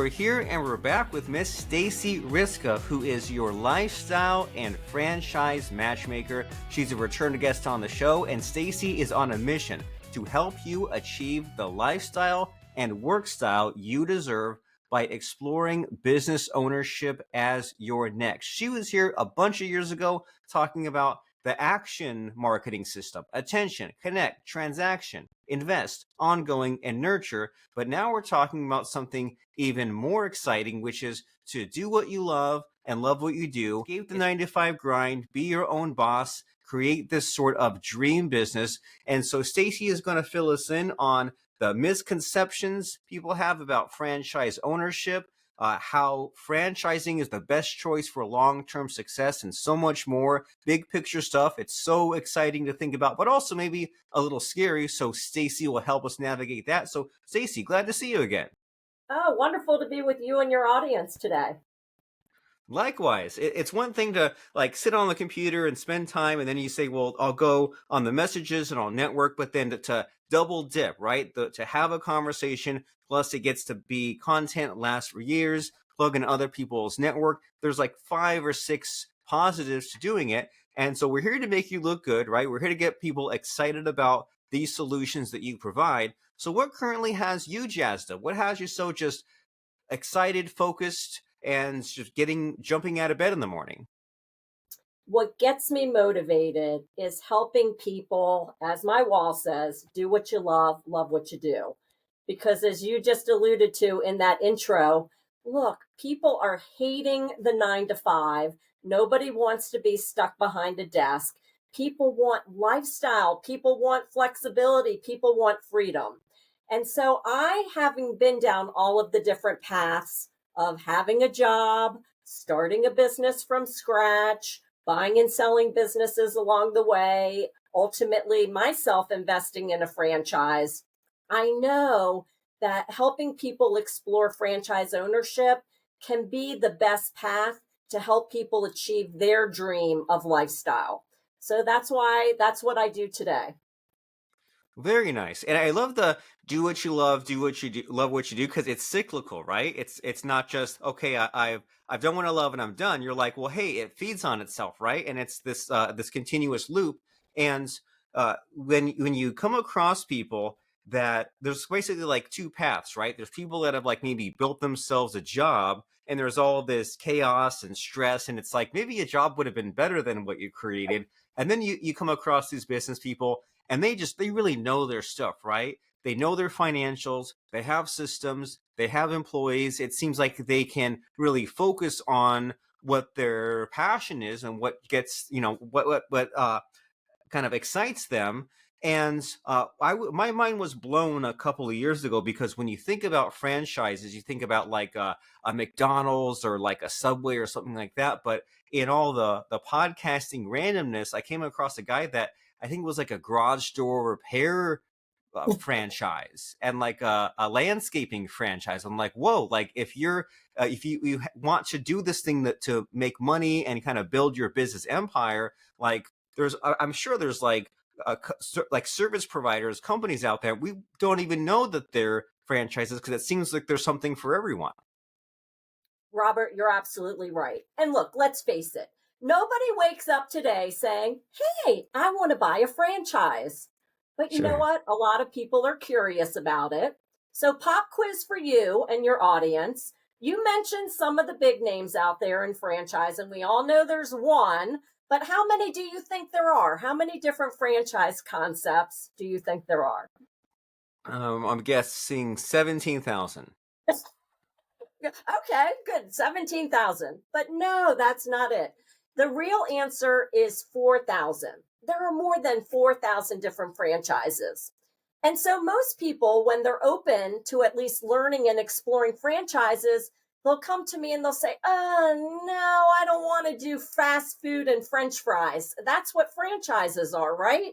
we're here and we're back with Miss Stacey Riska, who is your lifestyle and franchise matchmaker. She's a return guest on the show, and Stacey is on a mission to help you achieve the lifestyle and work style you deserve by exploring business ownership as your next. She was here a bunch of years ago talking about the action marketing system: attention, connect, transaction, invest, ongoing, and nurture. But now we're talking about something even more exciting, which is to do what you love and love what you do. Escape the 9 to 5 grind, be your own boss, create this sort of dream business. And so Stacey is going to fill us in on the misconceptions people have about franchise ownership, how franchising is the best choice for long-term success, and so much more. Big picture stuff. It's so exciting to think about, but also maybe a little scary. So Stacey will help us navigate that. So Stacey, glad to see you again. Oh, wonderful to be with you and your audience today. Likewise, it's one thing to like sit on the computer and spend time, and then you say, well, I'll go on the messages and I'll network, but then to double dip, right? To have a conversation, plus it gets to be content that lasts for years, plug in other people's network. There's like 5 or 6 positives to doing it. And so we're here to make you look good, right? We're here to get people excited about these solutions that you provide. So what currently has you jazzed up? What has you so just excited, focused, and just jumping out of bed in the morning? What gets me motivated is helping people, as my wall says, do what you love what you do. Because as you just alluded to in that intro, look, people are hating the 9 to 5. Nobody wants to be stuck behind a desk. People want lifestyle. People want flexibility. People want freedom. And so having been down all of the different paths of having a job, starting a business from scratch, buying and selling businesses along the way, ultimately myself investing in a franchise, I know that helping people explore franchise ownership can be the best path to help people achieve their dream of lifestyle. So that's what I do today. Very nice. And I love the do what you love, do what you do, love what you do, because it's cyclical, right? It's not just okay, I've done what I love and I'm done. You're like, well, hey, it feeds on itself, right? And it's this continuous loop. And when you come across people that there's basically like 2 paths, right? There's people that have like maybe built themselves a job, and there's all this chaos and stress, and it's like maybe a job would have been better than what you created. And then you come across these business people, and they really know their stuff, right? They know their financials, they have systems, they have employees. It seems like they can really focus on what their passion is and what gets, what kind of excites them. And my mind was blown a couple of years ago, because when you think about franchises, you think about like a McDonald's or like a Subway or something like that. But in all the podcasting randomness, I came across a guy that I think was like a garage door repair franchise, and like a landscaping franchise. I'm like, whoa! Like if you want to do this thing that to make money and kind of build your business empire, like I'm sure there's like like service providers, companies out there we don't even know that they're franchises, because it seems like there's something for everyone. Robert, you're absolutely right. And look, let's face it. Nobody wakes up today saying, hey, I want to buy a franchise. But you know Sure. what? A lot of people are curious about it. So, pop quiz for you and your audience. You mentioned some of the big names out there in franchise, and we all know there's one. But how many do you think there are? How many different franchise concepts do you think there are? I'm guessing 17,000. Okay, good. 17,000. But no, that's not it. The real answer is 4,000. There are more than 4,000 different franchises. And so most people, when they're open to at least learning and exploring franchises, they'll come to me and they'll say, oh, no, I don't want to do fast food and French fries. That's what franchises are, right?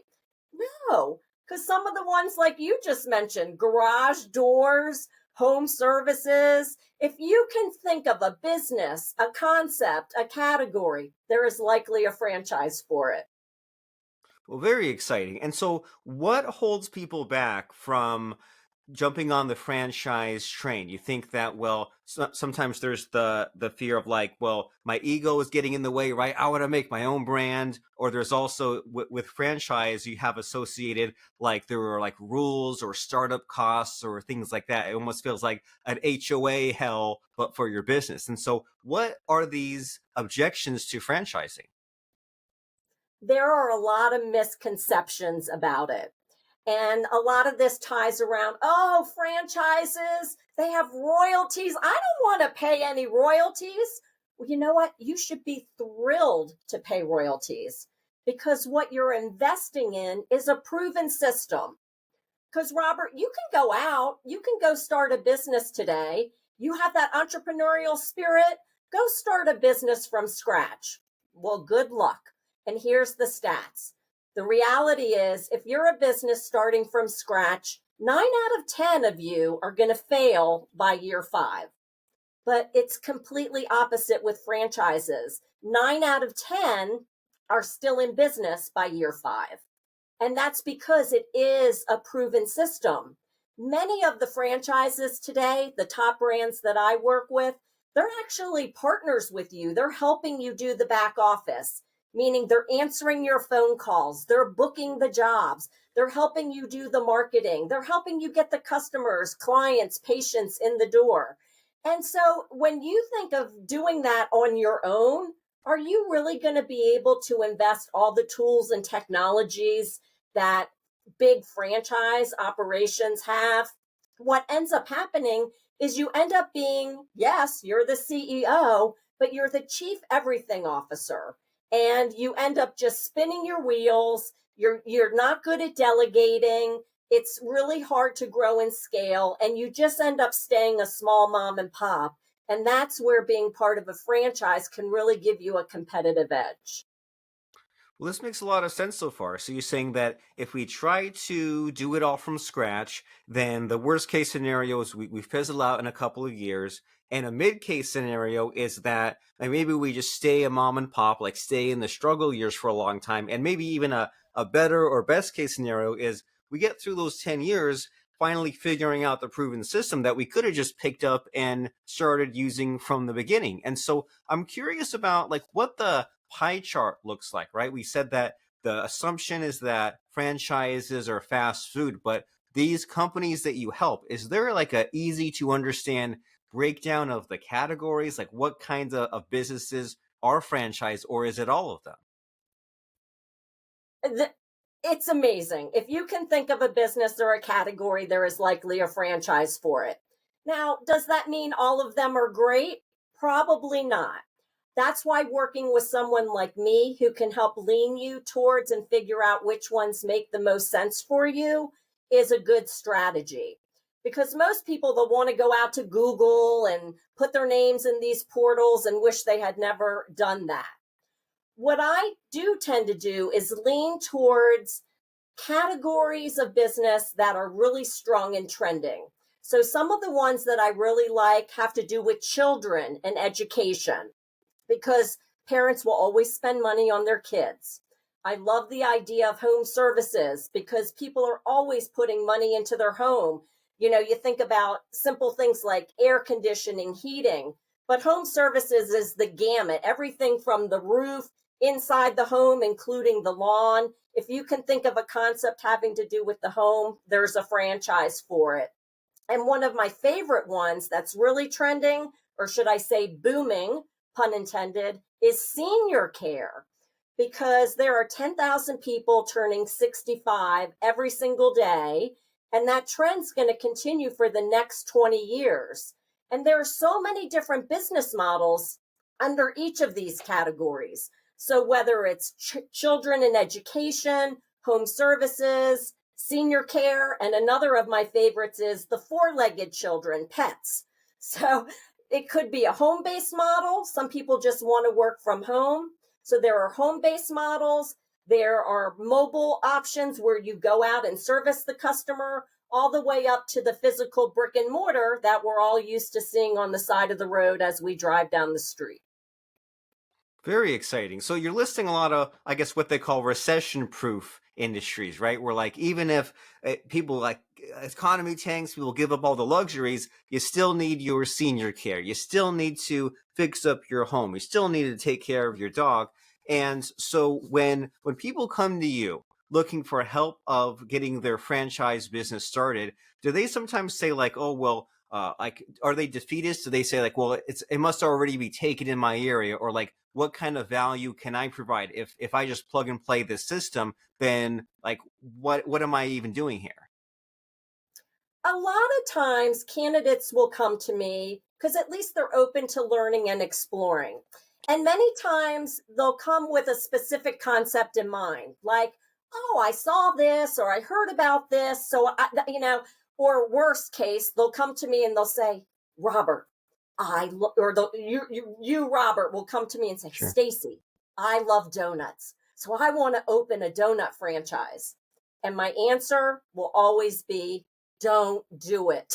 No, because some of the ones like you just mentioned, garage doors, home services, if you can think of a business, a concept, a category, there is likely a franchise for it. Well, very exciting. And so what holds people back from jumping on the franchise train? You think that, well, sometimes there's the fear of like, well, my ego is getting in the way, right? I want to make my own brand. Or there's also with franchise, you have associated like there are like rules or startup costs or things like that. It almost feels like an HOA hell, but for your business. And so, what are these objections to franchising? There are a lot of misconceptions about it. And a lot of this ties around, oh, franchises, they have royalties. I don't want to pay any royalties. Well, you know what? You should be thrilled to pay royalties because what you're investing in is a proven system. Because, Robert, you can go out, you can go start a business today. You have that entrepreneurial spirit, go start a business from scratch. Well, good luck. And here's the stats. The reality is, if you're a business starting from scratch, 9 out of 10 of you are going to fail by year 5. But it's completely opposite with franchises. 9 out of 10 are still in business by year 5. And that's because it is a proven system. Many of the franchises today, the top brands that I work with, they're actually partners with you. They're helping you do the back office, meaning they're answering your phone calls, they're booking the jobs, they're helping you do the marketing, they're helping you get the customers, clients, patients in the door. And so when you think of doing that on your own, are you really going to be able to invest all the tools and technologies that big franchise operations have? What ends up happening is you end up being, yes, you're the CEO, but you're the chief everything officer. And you end up just spinning your wheels. You're not good at delegating. It's really hard to grow and scale, and you just end up staying a small mom and pop. And that's where being part of a franchise can really give you a competitive edge. Well, this makes a lot of sense so far. So you're saying that if we try to do it all from scratch, then the worst case scenario is we fizzle out in a couple of years. And a mid case scenario is that like, maybe we just stay a mom and pop, like stay in the struggle years for a long time. And maybe even a better or best case scenario is we get through those 10 years, finally figuring out the proven system that we could have just picked up and started using from the beginning. And so I'm curious about like what the pie chart looks like, right? We said that the assumption is that franchises are fast food, but these companies that you help, is there like a easy to understand breakdown of the categories? Like what kinds of businesses are franchise, or is it all of them? It's amazing. If you can think of a business or a category, there is likely a franchise for it. Now, does that mean all of them are great? Probably not. That's why working with someone like me who can help lean you towards and figure out which ones make the most sense for you is a good strategy. Because most people, they'll want to go out to Google and put their names in these portals and wish they had never done that. What I do tend to do is lean towards categories of business that are really strong and trending. So some of the ones that I really like have to do with children and education because parents will always spend money on their kids. I love the idea of home services because people are always putting money into their home. You know, you think about simple things like air conditioning, heating, but home services is the gamut, everything from the roof inside the home, including the lawn. If you can think of a concept having to do with the home, there's a franchise for it. And one of my favorite ones that's really trending, or should I say booming, pun intended, is senior care. Because there are 10,000 people turning 65 every single day, and that trend's going to continue for the next 20 years. And there are so many different business models under each of these categories. So whether it's children and education, home services, senior care, and another of my favorites is the four-legged children, pets. So it could be a home-based model. Some people just want to work from home. So there are home-based models. There are mobile options where you go out and service the customer, all the way up to the physical brick and mortar that we're all used to seeing on the side of the road as we drive down the street. Very exciting. So you're listing a lot of, I guess, what they call recession-proof industries, right? Where like even if people like economy tanks, people give up all the luxuries, you still need your senior care. You still need to fix up your home. You still need to take care of your dog. And so when people come to you looking for help of getting their franchise business started, do they sometimes say like, oh, well, like, are they defeatist? Do they say like, well, it must already be taken in my area, or like, what kind of value can I provide if I just plug and play this system? Then like, what am I even doing here? A lot of times candidates will come to me because at least they're open to learning and exploring. And many times they'll come with a specific concept in mind, like, oh, I saw this or I heard about this. So, or worst case, they'll come to me and they'll say, Robert, you, Robert, will come to me and say, Sure. Stacey, I love donuts. So I want to open a donut franchise. And my answer will always be, don't do it.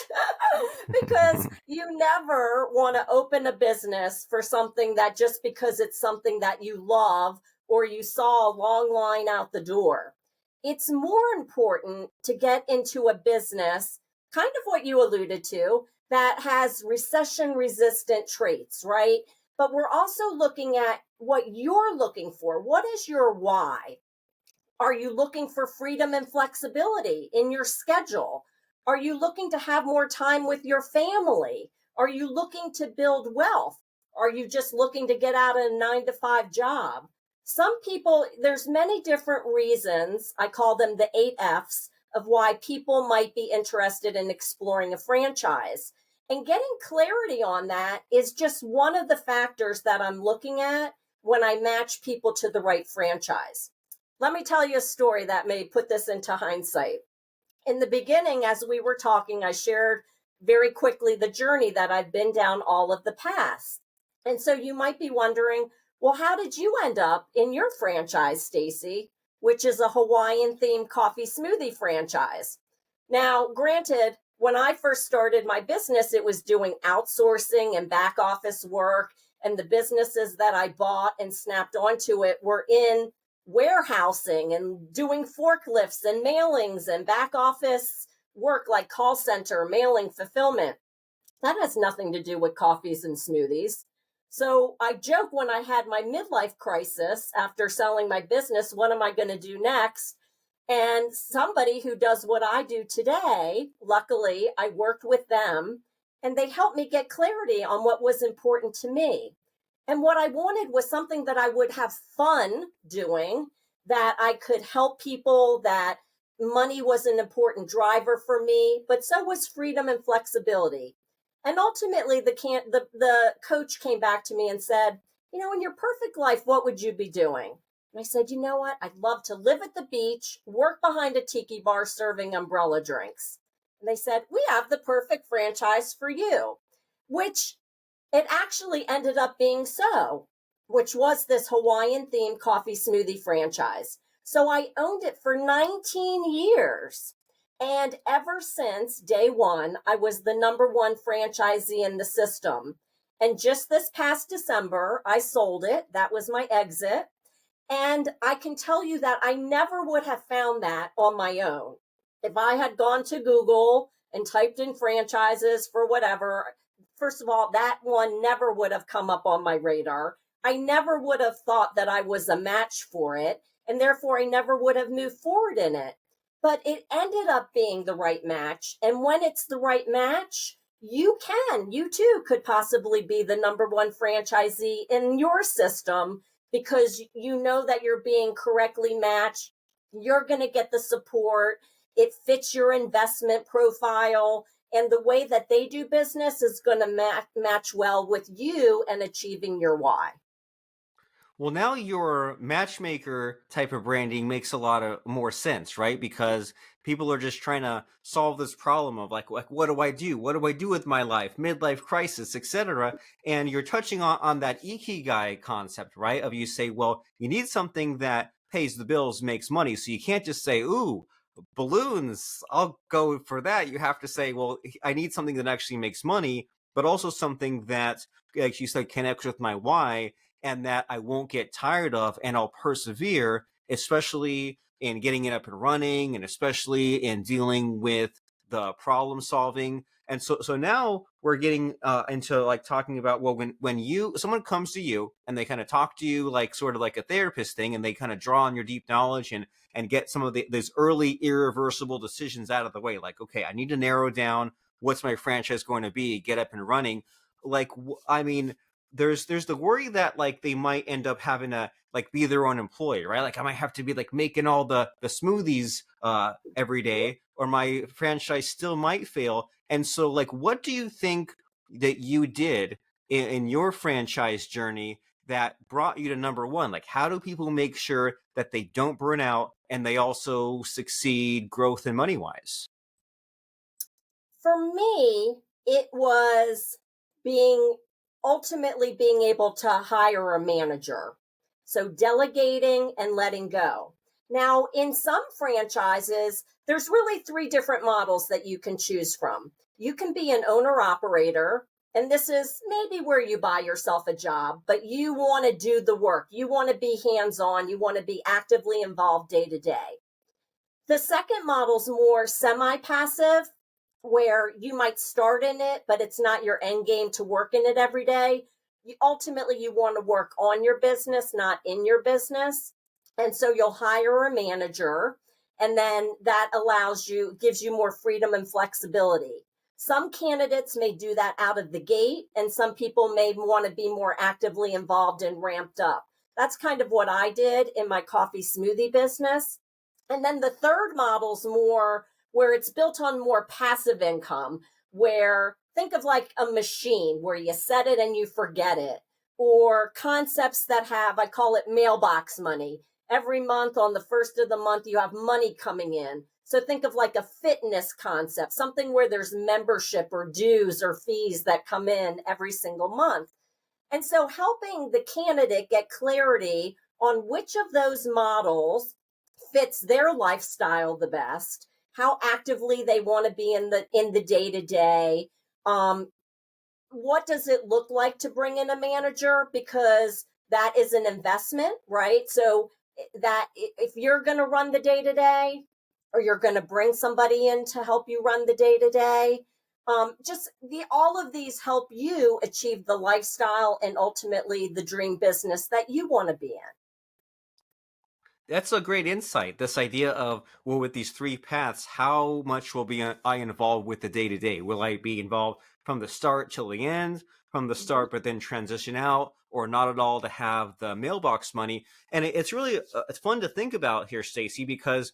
Because you never want to open a business for something that just because it's something that you love or you saw a long line out the door. It's more important to get into a business, kind of what you alluded to, that has recession resistant traits, right? But we're also looking at what you're looking for. What is your why? Are you looking for freedom and flexibility in your schedule? Are you looking to have more time with your family? Are you looking to build wealth? Are you just looking to get out of a 9 to 5 job? Some people, there's many different reasons. I call them the 8 F's of why people might be interested in exploring a franchise. And getting clarity on that is just one of the factors that I'm looking at when I match people to the right franchise. Let me tell you a story that may put this into hindsight. In the beginning, as we were talking, I shared very quickly the journey that I've been down all of the past. And so you might be wondering, well, how did you end up in your franchise, Stacey, which is a Hawaiian-themed coffee smoothie franchise? Now, granted, when I first started my business, it was doing outsourcing and back office work, and the businesses that I bought and snapped onto it were in warehousing and doing forklifts and mailings and back office work like call center, mailing, fulfillment. That has nothing to do with coffees and smoothies. So I joke when I had my midlife crisis after selling my business, what am I going to do next? And somebody who does what I do today, luckily, I worked with them and they helped me get clarity on what was important to me. And what I wanted was something that I would have fun doing, that I could help people, that money was an important driver for me, but so was freedom and flexibility. And ultimately, the coach came back to me and said, in your perfect life, what would you be doing? And I said, you know what? I'd love to live at the beach, work behind a tiki bar serving umbrella drinks. And they said, we have the perfect franchise for you, which it actually ended up being so, which was this Hawaiian-themed coffee smoothie franchise. So I owned it for 19 years. And ever since day one, I was the #1 franchisee in the system. And just this past December, I sold it. That was my exit. And I can tell you that I never would have found that on my own. If I had gone to Google and typed in franchises for whatever, first of all, that one never would have come up on my radar. I never would have thought that I was a match for it, and therefore I never would have moved forward in it. But it ended up being the right match. And when it's the right match, you too could possibly be the #1 franchisee in your system, because you know that you're being correctly matched. You're going to get the support. It fits your investment profile. And the way that they do business is going to match well with you and achieving your why. Well, now your matchmaker type of branding makes a lot of more sense, right? Because people are just trying to solve this problem of like what do I do? What do I do with my life? Midlife crisis, etc. And you're touching on that ikigai concept, right? Of you say, well, you need something that pays the bills, makes money. So you can't just say, ooh, balloons, I'll go for that. You have to say, well, I need something that actually makes money, but also something that, like you said, connects with my why, and that I won't get tired of, and I'll persevere, especially in getting it up and running, and especially in dealing with the problem solving. And so now we're getting into like talking about, well, when you someone comes to you and they kind of talk to you like sort of like a therapist thing, and they kind of draw on your deep knowledge and get some of those early irreversible decisions out of the way, like, okay, I need to narrow down what's my franchise going to be, get up and running. Like, I mean, there's the worry that like they might end up having to like be their own employee, right? Like I might have to be like making all the smoothies every day, or my franchise still might fail. And so like, what do you think that you did in your franchise journey that brought you to number one? Like, how do people make sure that they don't burn out and they also succeed growth and money wise? For me, it was being ultimately being able to hire a manager. So delegating and letting go. Now, in some franchises, there's really three different models that you can choose from. You can be an owner operator, and this is maybe where you buy yourself a job, but you want to do the work. You want to be hands on. You want to be actively involved day to day. The second model's more semi-passive, where you might start in it, but it's not your end game to work in it every day. Ultimately, you want to work on your business, not in your business. And so you'll hire a manager, and then that gives you more freedom and flexibility. Some candidates may do that out of the gate, and some people may want to be more actively involved and ramped up. That's kind of what I did in my coffee smoothie business. And then the third model's more where it's built on more passive income, where think of like a machine where you set it and you forget it, or concepts that have, I call it mailbox money. Every month on the first of the month, you have money coming in. So think of like a fitness concept, something where there's membership or dues or fees that come in every single month. And so helping the candidate get clarity on which of those models fits their lifestyle the best, how actively they want to be in the day to day. What does it look like to bring in a manager? Because that is an investment, right? So that if you're going to run the day to day, or you're going to bring somebody in to help you run the day to day, all of these help you achieve the lifestyle and ultimately the dream business that you want to be in. That's a great insight. This idea of, well, with these three paths, how much will be I involved with the day to day? Will I be involved from the start till the end, from the Mm-hmm. start, but then transition out, or not at all to have the mailbox money? And it's really it's fun to think about here, Stacey, because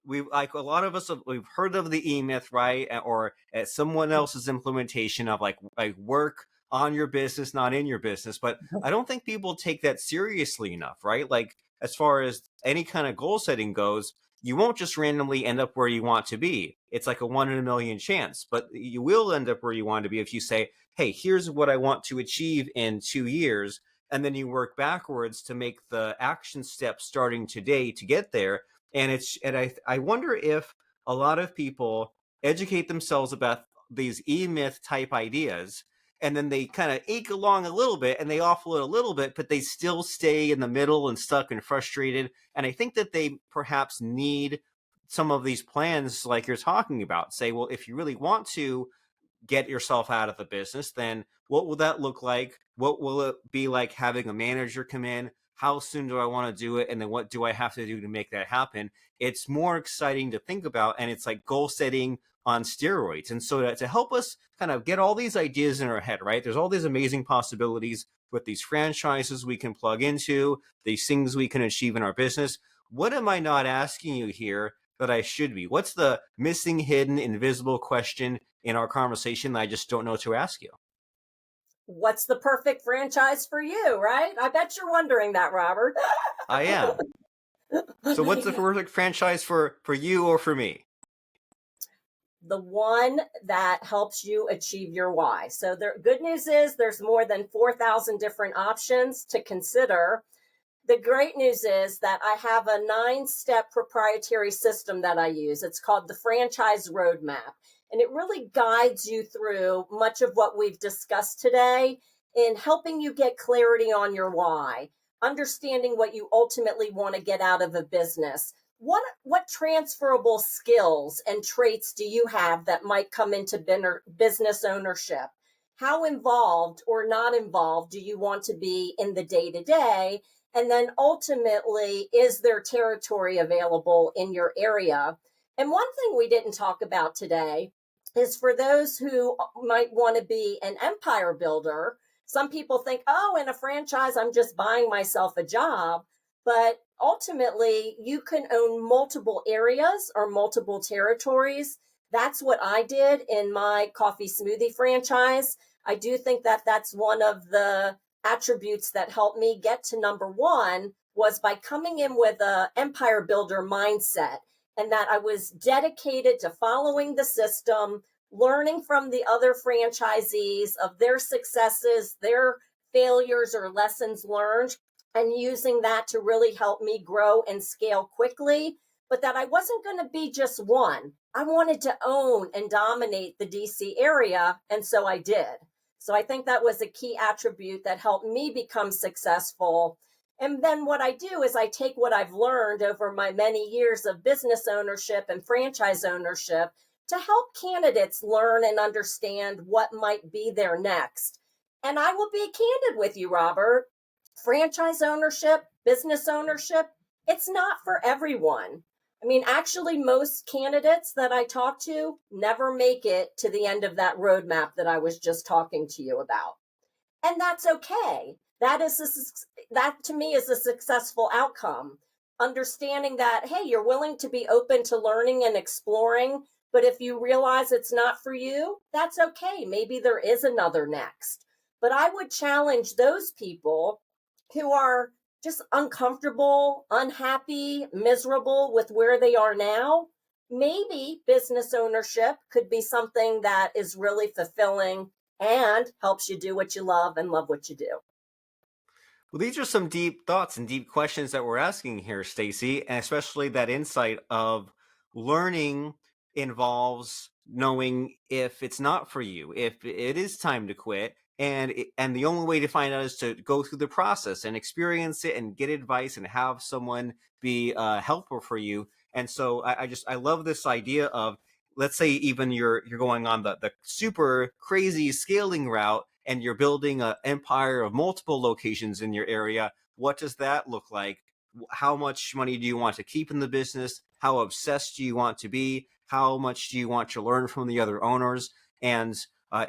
we like a lot of us we've heard of the E-Myth, right? Or at someone else's implementation of like work on your business, not in your business. But I don't think people take that seriously enough, right? Like as far as any kind of goal setting goes, you won't just randomly end up where you want to be. It's like a 1 in a million chance, but you will end up where you want to be if you say, hey, here's what I want to achieve in 2 years. And then you work backwards to make the action steps starting today to get there. And I wonder if a lot of people educate themselves about these E-Myth type ideas, and then they kind of eke along a little bit and they offload a little bit, but they still stay in the middle and stuck and frustrated. And I think that they perhaps need some of these plans like you're talking about. Say, well, if you really want to get yourself out of the business, then what will that look like? What will it be like having a manager come in? How soon do I want to do it? And then what do I have to do to make that happen? It's more exciting to think about, and it's like goal setting on steroids. And so to help us kind of get all these ideas in our head, right? There's all these amazing possibilities with these franchises we can plug into, these things we can achieve in our business. What am I not asking you here that I should be? What's the missing, hidden, invisible question in our conversation that I just don't know to ask you? What's the perfect franchise for you, right? I bet you're wondering that, Robert. I am. So what's the perfect franchise for you or for me? The one that helps you achieve your why. So the good news is there's more than 4,000 different options to consider. The great news is that I have a 9-step proprietary system that I use. It's called the Franchise Roadmap. And it really guides you through much of what we've discussed today in helping you get clarity on your why, understanding what you ultimately want to get out of a business, what transferable skills and traits do you have that might come into business ownership? How involved or not involved do you want to be in the day to day? And then ultimately, is there territory available in your area? And one thing we didn't talk about today is for those who might want to be an empire builder. Some people think, oh, in a franchise, I'm just buying myself a job. But ultimately, you can own multiple areas or multiple territories. That's what I did in my coffee smoothie franchise. I do think that that's one of the attributes that helped me get to number one was by coming in with a empire builder mindset, and that I was dedicated to following the system, learning from the other franchisees of their successes, their failures or lessons learned, and using that to really help me grow and scale quickly. But that I wasn't going to be just one. I wanted to own and dominate the DC area, and so I did. So I think that was a key attribute that helped me become successful. And then what I do is I take what I've learned over my many years of business ownership and franchise ownership to help candidates learn and understand what might be their next. And I will be candid with you, Robert. Franchise ownership, business ownership, it's not for everyone. I mean, actually, most candidates that I talk to never make it to the end of that roadmap that I was just talking to you about. And that's okay. That to me is a successful outcome. Understanding that, hey, you're willing to be open to learning and exploring, but if you realize it's not for you, that's okay. Maybe there is another next. But I would challenge those people who are just uncomfortable, unhappy, miserable with where they are now. Maybe business ownership could be something that is really fulfilling and helps you do what you love and love what you do. Well, these are some deep thoughts and deep questions that we're asking here, Stacey, and especially that insight of learning involves knowing if it's not for you, if it is time to quit, and the only way to find out is to go through the process and experience it and get advice and have someone be helpful for you. And so I love this idea of, let's say even you're going on the super crazy scaling route and you're building an empire of multiple locations in your area. What does that look like? How much money do you want to keep in the business? How obsessed do you want to be? How much do you want to learn from the other owners? And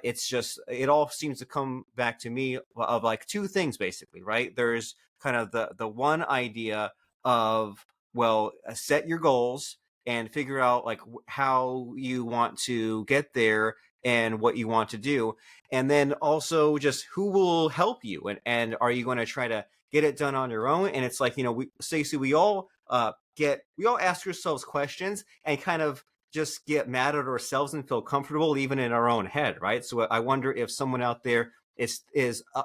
it's just, it all seems to come back to me of like two things basically, right? There's kind of the one idea of, well, set your goals and figure out like how you want to get there and what you want to do. And then also just who will help you, and are you going to try to get it done on your own? And it's like, Stacey, we all ask ourselves questions and kind of just get mad at ourselves and feel comfortable even in our own head, right? So I wonder if someone out there is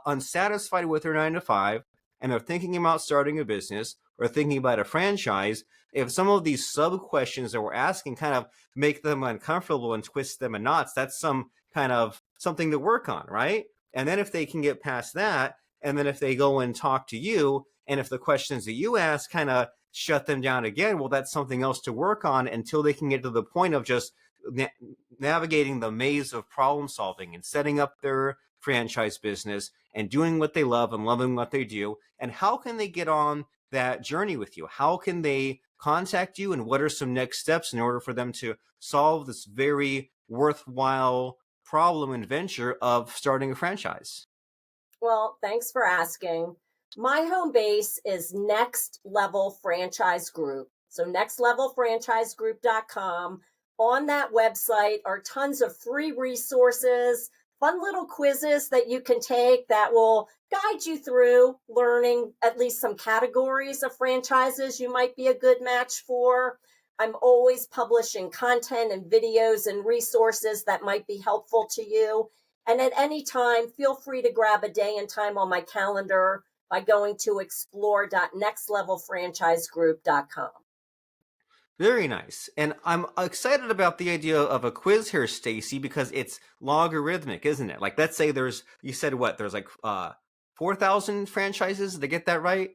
unsatisfied with their 9 to 5 and they're thinking about starting a business or thinking about a franchise, if some of these sub questions that we're asking kind of make them uncomfortable and twist them in knots, that's some kind of something to work on, right? And then if they can get past that, and then if they go and talk to you, and if the questions that you ask kind of shut them down again, well, that's something else to work on until they can get to the point of just navigating the maze of problem solving and setting up their franchise business and doing what they love and loving what they do. And how can they get on that journey with you? How can they contact you, and what are some next steps in order for them to solve this very worthwhile problem and venture of starting a franchise? Well, thanks for asking. My home base is Next Level Franchise Group. So nextlevelfranchisegroup.com. On that website are tons of free resources, fun little quizzes that you can take that will guide you through learning at least some categories of franchises you might be a good match for. I'm always publishing content and videos and resources that might be helpful to you. And at any time, feel free to grab a day and time on my calendar by going to explore.nextlevelfranchisegroup.com. Very nice. And I'm excited about the idea of a quiz here, Stacey, because it's logarithmic, isn't it? Like, let's say you said what, there's like 4,000 franchises. Did I get that right?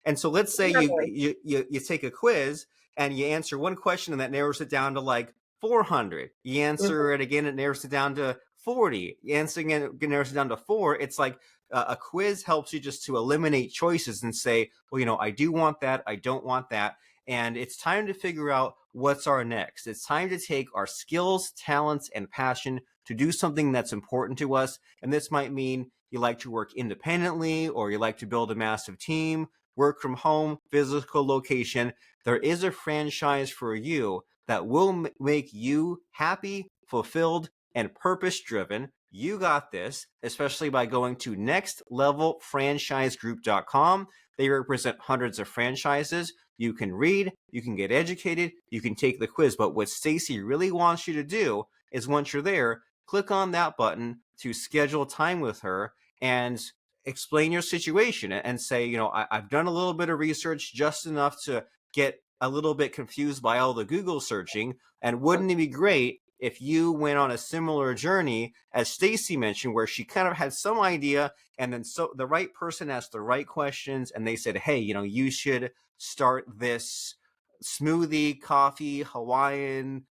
And so let's say you take a quiz and you answer one question and that narrows it down to like 400. You answer Mhm. it again, it narrows it down to 40. You answer again, it narrows it down to 4. It's like a quiz helps you just to eliminate choices and say, well, I do want that, I don't want that. And it's time to figure out what's our next. It's time to take our skills, talents, and passion to do something that's important to us. And this might mean you like to work independently, or you like to build a massive team, work from home, physical location. There is a franchise for you that will make you happy, fulfilled, and purpose driven. You got this, especially by going to nextlevelfranchisegroup.com. They represent hundreds of franchises. You can read, you can get educated, you can take the quiz. But what Stacey really wants you to do is, once you're there, click on that button to schedule time with her and explain your situation and say, I've done a little bit of research, just enough to get a little bit confused by all the Google searching. And wouldn't it be great if you went on a similar journey as Stacey mentioned, where she kind of had some idea, and then so the right person asked the right questions, and they said, hey, you should start this smoothie coffee Hawaiian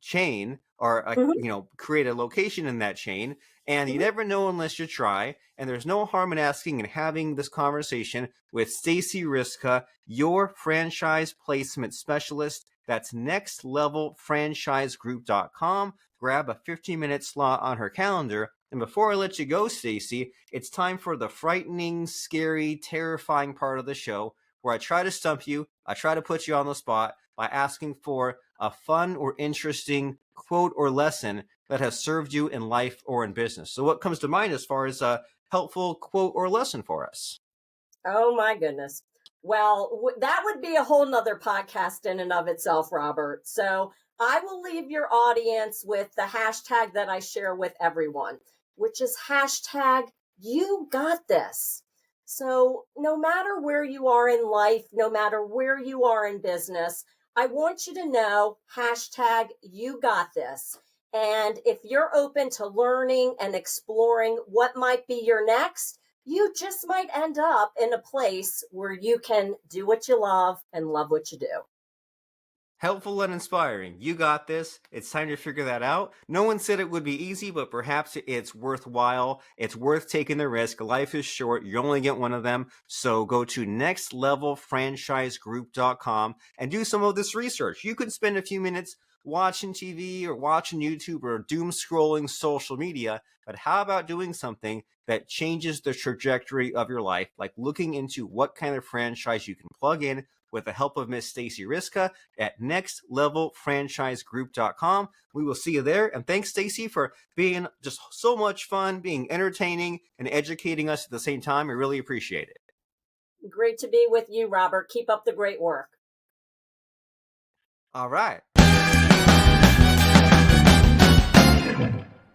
chain, or Mhm. create a location in that chain. And you Mhm. never know unless you try. And there's no harm in asking and having this conversation with Stacey Riska, your franchise placement specialist. That's nextlevelfranchisegroup.com. Grab a 15-minute slot on her calendar. And before I let you go, Stacey, it's time for the frightening, scary, terrifying part of the show, where I try to stump you. I try to put you on the spot by asking for a fun or interesting quote or lesson that has served you in life or in business. So, what comes to mind as far as a helpful quote or lesson for us? Oh my goodness. Well, that would be a whole nother podcast in and of itself, Robert. So I will leave your audience with the hashtag that I share with everyone, which is hashtag you got this. So no matter where you are in life, no matter where you are in business, I want you to know hashtag you got this. And if you're open to learning and exploring what might be your next, you just might end up in a place where you can do what you love and love what you do. Helpful and inspiring. You got this. It's time to figure that out. No one said it would be easy, but perhaps it's worthwhile. It's worth taking the risk. Life is short. You only get one of them. So go to nextlevelfranchisegroup.com and do some of this research. You could spend a few minutes watching TV or watching YouTube or doom scrolling social media, but how about doing something that changes the trajectory of your life, like looking into what kind of franchise you can plug in with the help of Miss Stacey Riska at nextlevelfranchisegroup.com. We will see you there. And thanks, Stacey, for being just so much fun, being entertaining, and educating us at the same time. I really appreciate it. Great to be with you, Robert. Keep up the great work. All right.